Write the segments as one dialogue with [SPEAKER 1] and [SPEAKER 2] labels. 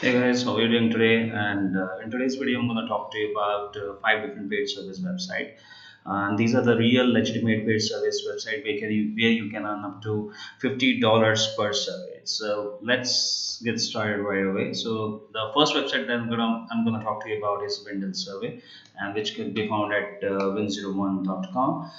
[SPEAKER 1] Hey guys, how are you doing today? And in today's video, I'm going to talk to you about five different paid service website. And these are the real legitimate paid service website where you can earn up to $50 per survey. So let's get started right away. So the first website that I'm gonna talk to you about is FindServing, and which can be found at win01.com.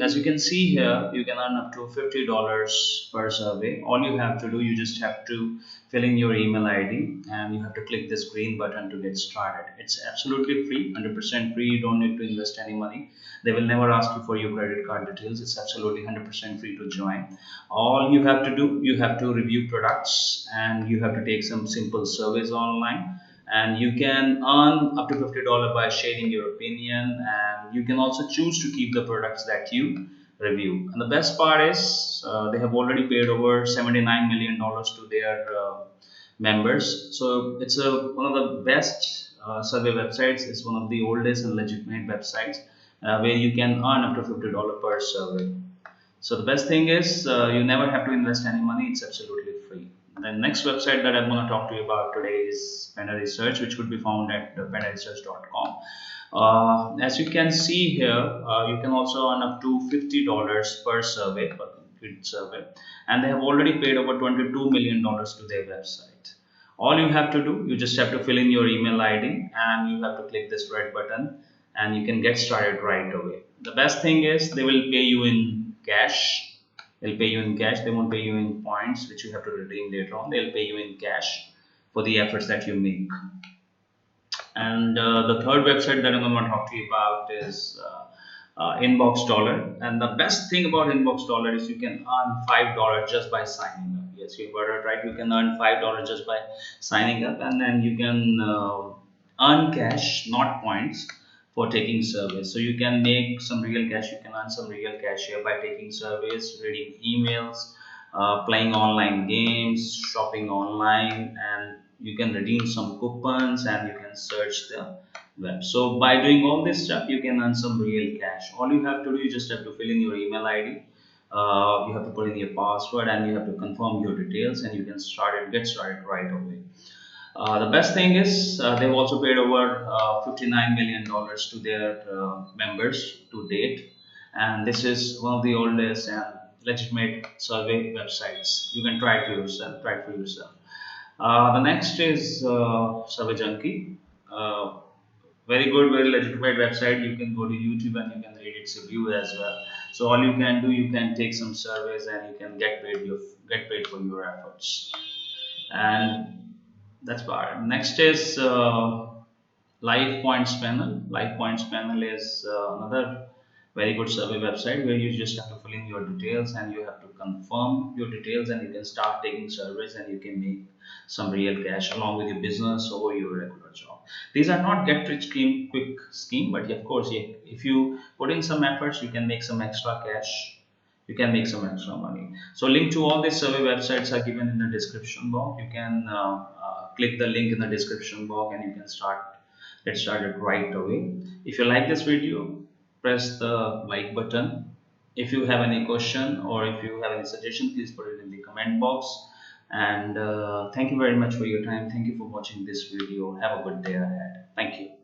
[SPEAKER 1] As you can see here, you can earn up to $50 per survey. All you have to do, you just have to fill in your email ID and you have to click this green button to get started. It's absolutely free, 100% free. You don't need to invest any money. They will never ask you for your credit card details. It's absolutely 100% free to join. All you have to do, you have to review products and you have to take some simple surveys online, and you can earn up to $50 by sharing your opinion, and you can also choose to keep the products that you review. And the best part is they have already paid over $79 million to their members. So it's one of the best survey websites. It's one of the oldest and legitimate websites where you can earn up to $50 per survey. So the best thing is you never have to invest any money. It's absolutely free. The next website that I'm going to talk to you about today is AndResearch, which could be found at AndResearch.com. As you can see here, you can also earn up to $50 per survey, per complete survey, and they have already paid over $22 million to their website. All you have to do, you just have to fill in your email ID and you have to click this red button, and you can get started right away. The best thing is they will pay you in cash. They'll pay you in cash. They won't pay you in points, which you have to redeem later on. They'll pay you in cash for the efforts that you make. And the third website that I'm going to talk to you about is Inbox Dollar. And the best thing about Inbox Dollar is you can earn $5 just by signing up. Yes, you got it right. You can earn $5 just by signing up, and then you can earn cash, not points, for taking surveys. So you can make some real cash. You can earn some real cash here by taking surveys, reading emails, playing online games, shopping online, and you can redeem some coupons and you can search the web. So by doing all this stuff, you can earn some real cash. All you have to do, you just have to fill in your email ID. You have to put in your password and you have to confirm your details, and you can get started right away. The best thing is they've also paid over $59 million to their members to date, and this is one of the oldest and legitimate survey websites. You can try it for yourself. Try it for yourself. The next is Survey Junkie. Very good, very legitimate website. You can go to YouTube and you can read its review as well. So all you can do, you can take some surveys and you can get paid for your efforts. And that's about it. Next is Live Points Panel. Live Points Panel is another very good survey website where you just have to fill in your details and you have to confirm your details, and you can start taking surveys and you can make some real cash along with your business or your regular job. These are not get rich quick scheme, but of course, if you put in some efforts, you can make some extra cash. You can make some extra money. So link to all these survey websites are given in the description box. You can click the link in the description box and you can get started right away. If you like this video, press the like button. If you have any question or if you have any suggestion, please put it in the comment box. And thank you very much for your time. Thank you for watching this video. Have a good day ahead. Thank you.